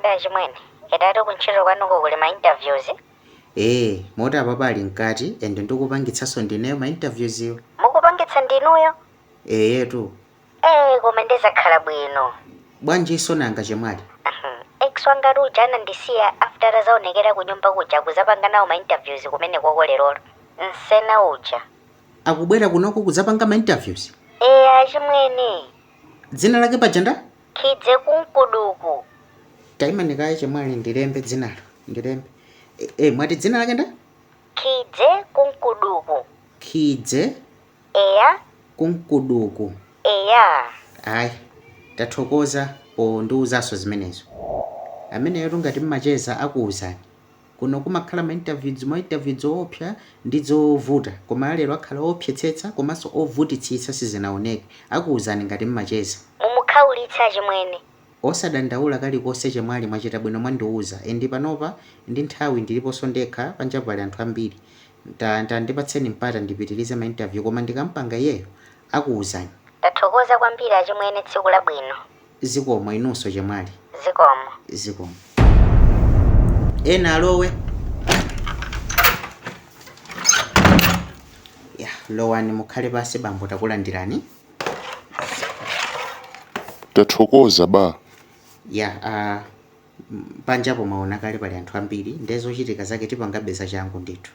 Mwada chimwene. Edatu kunchito kwanuko kuli ma interviews. Mota papa ali mkati ende ndikupangitsaso ndineyo ma interviews iwo. Mukupangitsa ndinuyo? Yetu. Koma ndizakhala bwino. Bwanji sonanga chemwali. Ex wanga jana ndisiya after zaonekera kunyumba kuja kuzapanga nawo ma interviews kumene kwako lerolo. Nsena uja. Akubwera kunoko kuzapanga ma interviews? Achimwene. Dzina lake pajanda? Kidze kunkuduku. Taima nikaye chemwali ndilembe dzinalo. Ndilembe. Mwati dzina lake nda? Kidze kunkuduku. Kidze? Kunkuduku. Ayi, tathokoza pondiuzaso zimenezo. Ameneyo ngati mmacheza akuwuzani. Kuno kumakhala ma interviews opsa ndizovuta. Koma lero akhala opyetsetsa komanso ovutitsitsa sizinaoneke. Akuwuzani ngati mmacheza. Mumukhaulitsa chimwene. Osadandaula kalikonse chemwali mwachita bwino mwandiuza. Endi panopa ndi nthawi ndiliponso ndekha panjapo pali anthu ambiri. Ndipatseni mpata ndipitirize ma interview koma ndikampanga iyeyo akuwuzani. Tathokoza kwambiri achimwene tsiku labwino. Zikomo inunso chemwali. Zikomo. Ena alowe. Lowani mukhale pasi bambo takulandirani. Tathokoza ba. Panjapo maona kale pali anthu ambiri ndezochitika zake tipangabeza changu ndithu.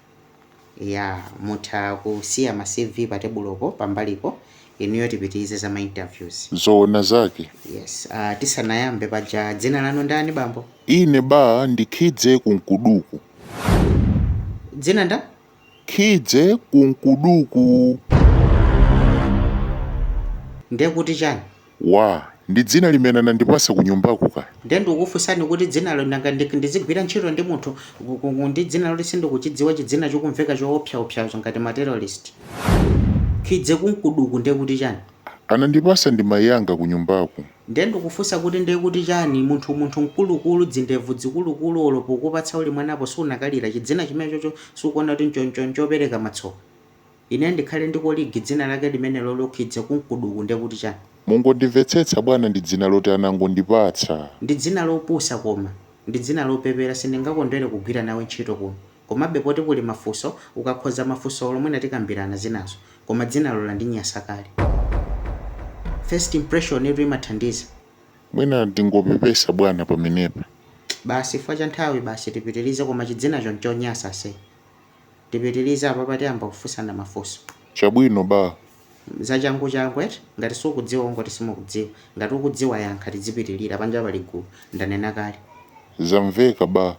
Mutha kusiya ma CV pa tebulopo pambalipo inuyo tipitirize za ma interviews. Zoona zake. Yes. Tisanayambe paja dzina lanu ndani bambo? Ine ba ndi Kidze kunkuduku. Dzina nda? Kidze kunkuduku. Ndiye kuti chani? Ndi dzina limene nandipasa kunyumbako ka. Ndendo ukufunsani kuti dzinalo nanga ndizigwira ntchito ndi munthu ndi dzina loti sindikuchidziwa chidzina chokumveka choopsa ngati ma terrorist. Kidze kunkuduku ndiye kuti chani? Anandipasa ndi mayi anga kunyumbako. Ndendo kufunsa kuti ndiye kuti chani munthu mkulukulu dzindevu zikulukulu olopo kupatsa uli mwanapo sunakalira chidzina chimene chocho sukuona kuti nchopereka matsoka. Ine ndikhale ndikoligi dzina lake limene lolo Kidze kunkuduku ndiye kuti chani? Mungondimvetsetsa bwana ndi dzina loti anangondipatsa. Ndi dzina lopusa koma ndi dzina lopepera sindingakondwere kugwira nawe ntchito kuno. Komabe poti kuli mafunso ukakhoza mafunso olomwe tikambirana zinazo koma dzina lola ndi nyasa kale. First impression iru imathandiza. Mwina ndingopepesa bwana pamenepa. Basi fa cha nthawi basi tipitirize koma chidzina chonyasa se. Tipitirize apa pati amba kufunsana mafunso. Chabwino ba. Zachangu eti ngati sukudziwa ngoti simukudziwa ngati ukudziwa yankha tidzipitirira panja pali gulu ndanena kale. Zamveka ba.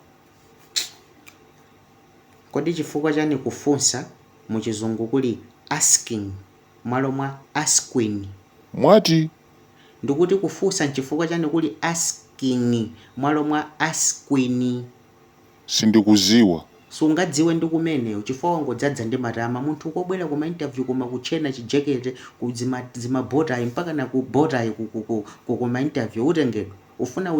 Kodi chifukwa chani kufunsa muchizungu kuli asking malo mwa asking? Mwati? Ndikuti kufunsa nchifukwa chani kuli asking malo mwa asking? Sindikuziwa. Sungadziwe ndi kumeneyo chifukwa wangodzadza ndi matama munthu ukobwera kuma interview koma kuchena chijekete kuzima botai mpaka na ku botai kuma interview utengedwa. Ufuna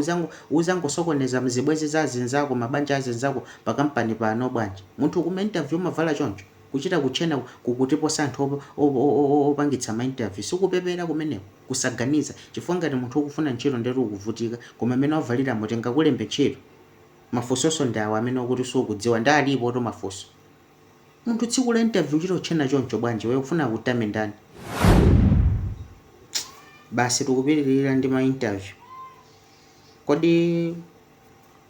uzangosokoneza mzibwezi za zinzako mabanja azinzako pakampani pano bwanji. Munthu kuma interview mavala choncho kuchita kuchena kukutipo santhu opangitsa ma interview sikupepera kumeneko kusaganiza chifukwa ngati munthu ukufuna ntchito ndetu ukuvutika koma amene wavalira mutenga kulembe ntchito. Mafunso ndawo amene okuti sukudziwa ndalipo to mafunso. Munthu tsiku la interview chito chena choncho bwanji wewe ufuna kutame ndani? Basi tikupitirira ndi ma interview. Kodi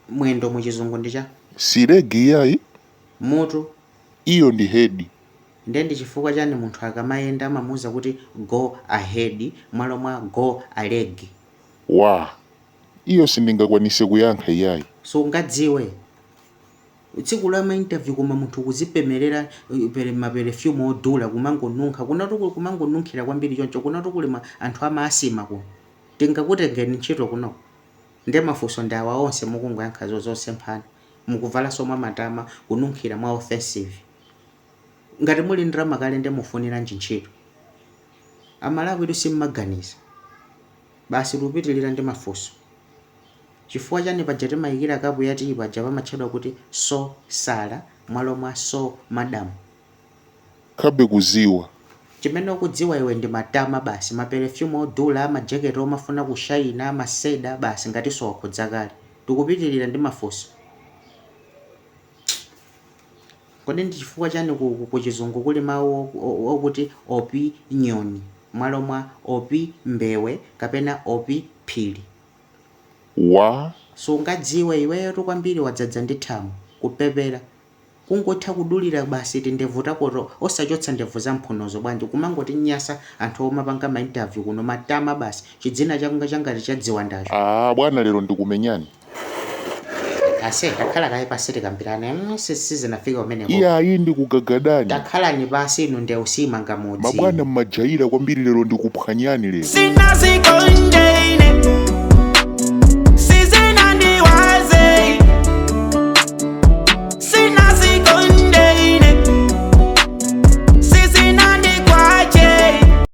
mwendo muchizungu ndicha? Siregi yayi? Mutu. Iyo ndi head. Ndi chifukwa chani munthu akamayenda amamuza kuti go ahead malo mwa go aleg? Iyo sindingakwanise kuyankha yayi. So ungadziwe tsiku la ma interview koma munthu kuzipemerera perfume odula kumangonunkha kunatu kumangonunkhira kwambiri choncho kunatu kuli anthu amasima kuno tingakutengeni ntchito kuno. Ndi mafunso ndawa onse mukungoyankha zonse mphana mukuvala somwe matama kununkhira mwa offensive. Ngati muli ndrama kale ndi mufunira ntchito amalawi tu simmaganiza. Basi tupitirira ndi mafunso. Chifukwa chani paja timayikira kapu yati paja pamatchedwa kuti so sala mwalo mwa so madam? Kabe kuziwa. Chimene ukudziwa iwe ndi matama basi, ma perfume odula, ma jacket omafuna kushayina, ma seda basi ngati sokho dzakale. tikupitirira ndi mafunso. Kodi ndi chifukwa chani ku chizungu kuli mawu okuti opinion mwalo mwa mbewe kapena phiri? Sungadziwe iweyo kwambiri wadzadza ndi thamu kupepera kungotha kudulira basi tindevu takoto osachotsa ndevu za mphunozo bwanji kumangoti nyasa anthu omapanga ma interview kuno matama basi chidzina changa changati chadziwa ndacho. Bwana lero ndikumenyani. Ase takhala kaye pasi tikambirane sizinafika umeneko. Iyayi ndikugagadani. Takhalani pasi inu nde usimanga mudzi. Mabwana mmajaira kwambiri lero ndikuphwanyani lero. Sina sikonjene